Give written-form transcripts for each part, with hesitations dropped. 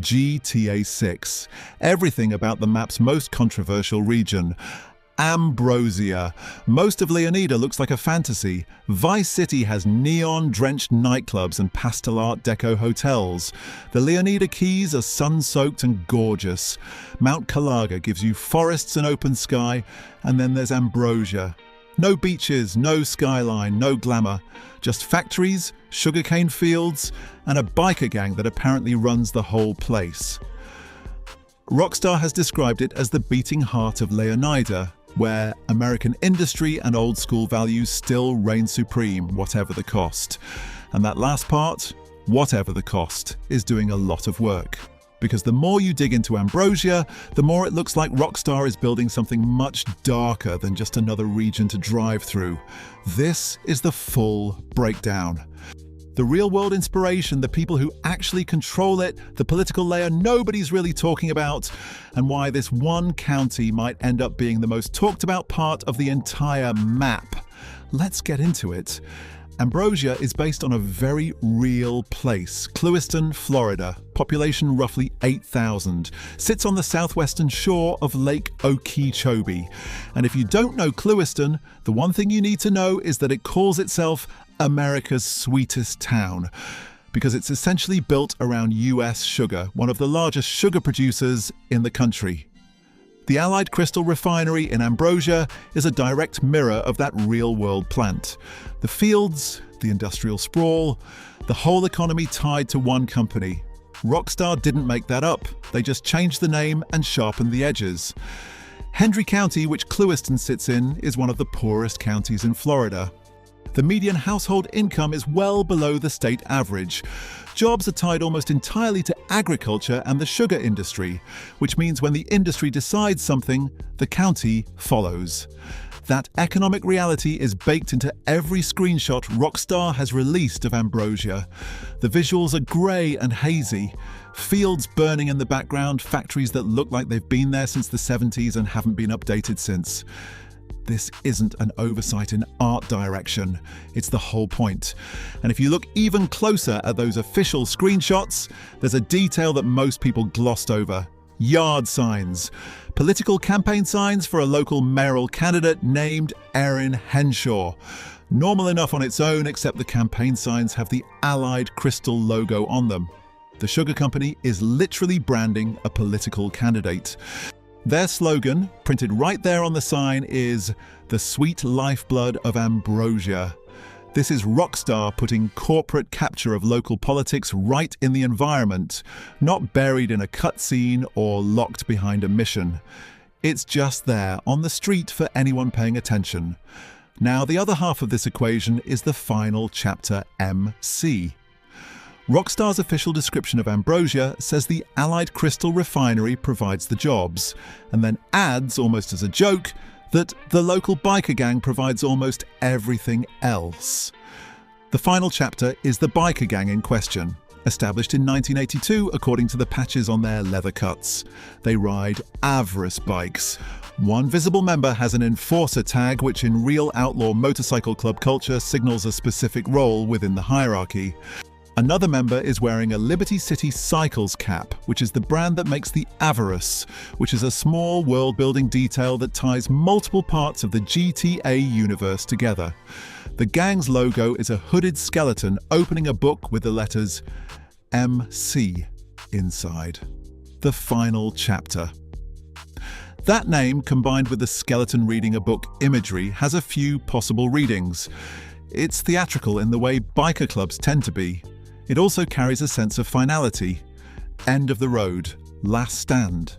GTA 6. Everything about the map's most controversial region. Ambrosia. Most of Leonida looks like a fantasy. Vice City has neon-drenched nightclubs and pastel art deco hotels. The Leonida Keys are sun-soaked and gorgeous. Mount Calaga gives you forests and open sky, and then there's Ambrosia. No beaches, no skyline, no glamour. Just factories, sugarcane fields, and a biker gang that apparently runs the whole place. Rockstar has described it as the beating heart of Leonida, where American industry and old-school values still reign supreme, whatever the cost. And that last part, whatever the cost, is doing a lot of work. Because the more you dig into Ambrosia, the more it looks like Rockstar is building something much darker than just another region to drive through. This is the full breakdown. The real-world inspiration, the people who actually control it, the political layer nobody's really talking about, and why this one county might end up being the most talked about part of the entire map. Let's get into it. Ambrosia is based on a very real place, Clewiston, Florida, population roughly 8,000, sits on the southwestern shore of Lake Okeechobee. And if you don't know Clewiston, the one thing you need to know is that it calls itself America's sweetest town, because it's essentially built around US sugar, one of the largest sugar producers in the country. The Allied Crystal Refinery in Ambrosia is a direct mirror of that real-world plant. The fields, the industrial sprawl, the whole economy tied to one company. Rockstar didn't make that up. They just changed the name and sharpened the edges. Hendry County, which Clewiston sits in, is one of the poorest counties in Florida. The median household income is well below the state average. Jobs are tied almost entirely to agriculture and the sugar industry, which means when the industry decides something, the county follows. That economic reality is baked into every screenshot Rockstar has released of Ambrosia. The visuals are grey and hazy. Fields burning in the background, factories that look like they've been there since the 70s and haven't been updated since. This isn't an oversight in art direction. It's the whole point. And if you look even closer at those official screenshots, there's a detail that most people glossed over. Yard signs. Political campaign signs for a local mayoral candidate named Erin Henshaw. Normal enough on its own, except the campaign signs have the Allied Crystal logo on them. The sugar company is literally branding a political candidate. Their slogan, printed right there on the sign, is "The Sweet Lifeblood of Ambrosia." This is Rockstar putting corporate capture of local politics right in the environment, not buried in a cutscene or locked behind a mission. It's just there, on the street for anyone paying attention. Now, the other half of this equation is the final chapter, MC. Rockstar's official description of Ambrosia says the Allied Crystal Refinery provides the jobs, and then adds, almost as a joke, that the local biker gang provides almost everything else. The final chapter is the biker gang in question. Established in 1982 according to the patches on their leather cuts. They ride Avarice bikes. One visible member has an enforcer tag, which in real outlaw motorcycle club culture signals a specific role within the hierarchy. Another member is wearing a Liberty City Cycles cap, which is the brand that makes the Avarice, which is a small world-building detail that ties multiple parts of the GTA universe together. The gang's logo is a hooded skeleton opening a book with the letters MC inside. The final chapter. That name, combined with the skeleton reading a book imagery, has a few possible readings. It's theatrical in the way biker clubs tend to be. It also carries a sense of finality. End of the road, last stand,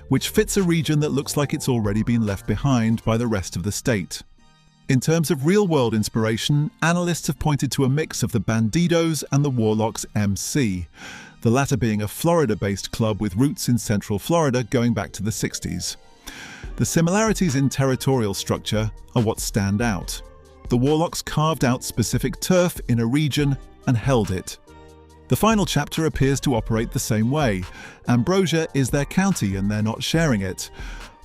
which fits a region that looks like it's already been left behind by the rest of the state. In terms of real-world inspiration, analysts have pointed to a mix of the Bandidos and the Warlocks MC, the latter being a Florida-based club with roots in Central Florida going back to the 60s. The similarities in territorial structure are what stand out. The Warlocks carved out specific turf in a region and held it. The final chapter appears to operate the same way. Ambrosia is their county and they're not sharing it.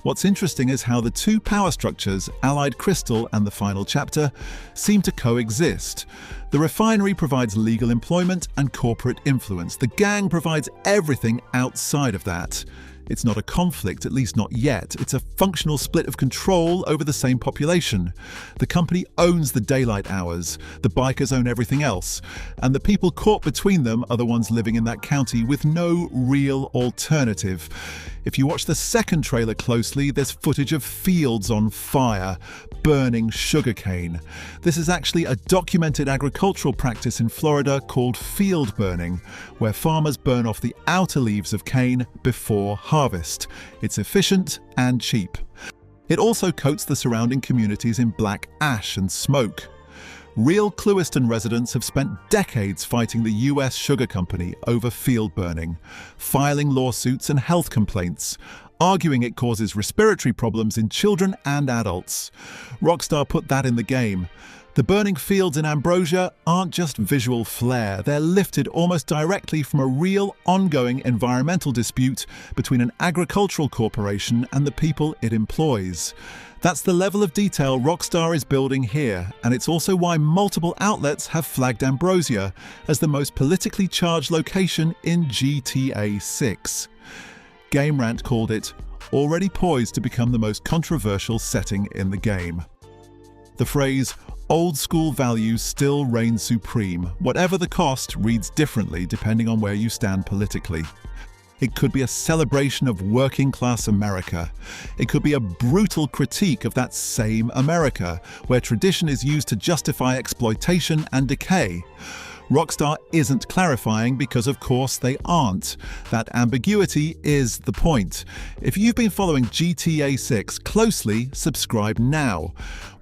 What's interesting is how the two power structures, Allied Crystal and the final chapter, seem to coexist. The refinery provides legal employment and corporate influence. The gang provides everything outside of that. It's not a conflict, at least not yet. It's a functional split of control over the same population. The company owns the daylight hours, the bikers own everything else, and the people caught between them are the ones living in that county with no real alternative. If you watch the second trailer closely, there's footage of fields on fire, burning sugarcane. This is actually a documented agricultural practice in Florida called field burning, where farmers burn off the outer leaves of cane before harvest. It's efficient and cheap. It also coats the surrounding communities in black ash and smoke. Real Clewiston residents have spent decades fighting the US sugar company over field burning, filing lawsuits and health complaints, arguing it causes respiratory problems in children and adults. Rockstar put that in the game. The burning fields in Ambrosia aren't just visual flair, they're lifted almost directly from a real, ongoing environmental dispute between an agricultural corporation and the people it employs. That's the level of detail Rockstar is building here, and it's also why multiple outlets have flagged Ambrosia as the most politically charged location in GTA 6. Game Rant called it already poised to become the most controversial setting in the game. The phrase, "old school values still reign supreme, whatever the cost," reads differently depending on where you stand politically. It could be a celebration of working-class America. It could be a brutal critique of that same America, where tradition is used to justify exploitation and decay. Rockstar isn't clarifying because, of course, they aren't. That ambiguity is the point. If you've been following GTA 6 closely, subscribe now.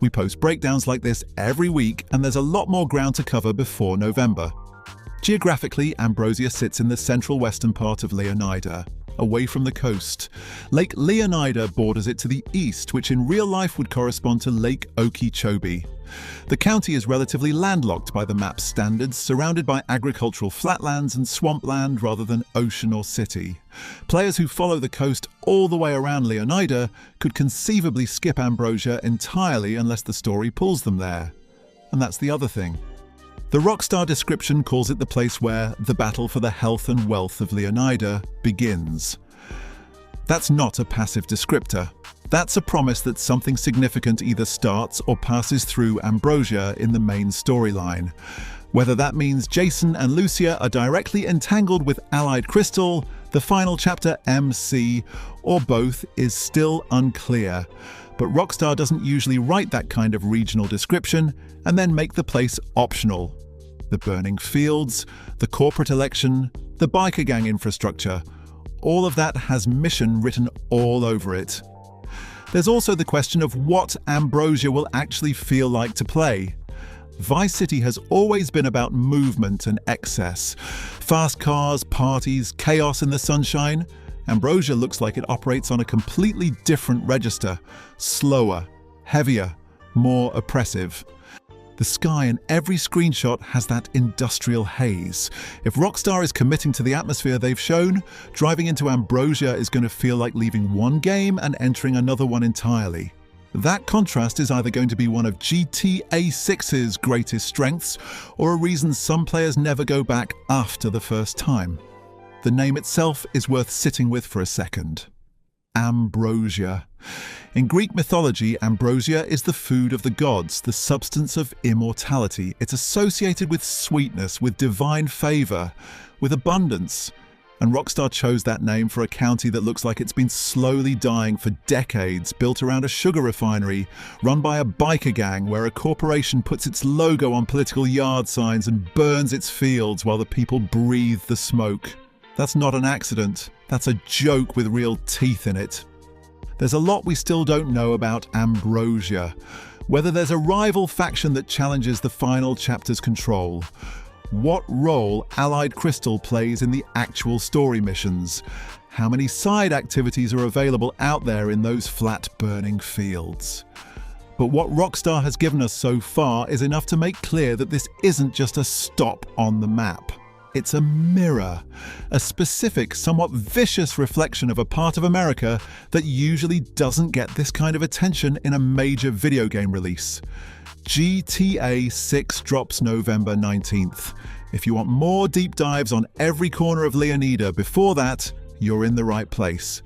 We post breakdowns like this every week, and there's a lot more ground to cover before November. Geographically, Ambrosia sits in the central western part of Leonida, away from the coast. Lake Leonida borders it to the east, which in real life would correspond to Lake Okeechobee. The county is relatively landlocked by the map's standards, surrounded by agricultural flatlands and swampland rather than ocean or city. Players who follow the coast all the way around Leonida could conceivably skip Ambrosia entirely unless the story pulls them there. And that's the other thing. The Rockstar description calls it the place where the battle for the health and wealth of Leonida begins. That's not a passive descriptor. That's a promise that something significant either starts or passes through Ambrosia in the main storyline. Whether that means Jason and Lucia are directly entangled with Allied Crystal, the final chapter MC, or both is still unclear. But Rockstar doesn't usually write that kind of regional description and then make the place optional. The burning fields, the corporate election, the biker gang infrastructure, all of that has mission written all over it. There's also the question of what Ambrosia will actually feel like to play. Vice City has always been about movement and excess. Fast cars, parties, chaos in the sunshine. Ambrosia looks like it operates on a completely different register. Slower, heavier, more oppressive. The sky in every screenshot has that industrial haze. If Rockstar is committing to the atmosphere they've shown, driving into Ambrosia is going to feel like leaving one game and entering another one entirely. That contrast is either going to be one of GTA 6's greatest strengths, or a reason some players never go back after the first time. The name itself is worth sitting with for a second. Ambrosia. In Greek mythology, ambrosia is the food of the gods, the substance of immortality. It's associated with sweetness, with divine favor, with abundance. And Rockstar chose that name for a county that looks like it's been slowly dying for decades, built around a sugar refinery, run by a biker gang where a corporation puts its logo on political yard signs and burns its fields while the people breathe the smoke. That's not an accident. That's a joke with real teeth in it. There's a lot we still don't know about Ambrosia. Whether there's a rival faction that challenges the final chapter's control. What role Allied Crystal plays in the actual story missions. How many side activities are available out there in those flat burning fields. But what Rockstar has given us so far is enough to make clear that this isn't just a stop on the map. It's a mirror, a specific, somewhat vicious reflection of a part of America that usually doesn't get this kind of attention in a major video game release. GTA 6 drops November 19th. If you want more deep dives on every corner of Leonida before that, you're in the right place.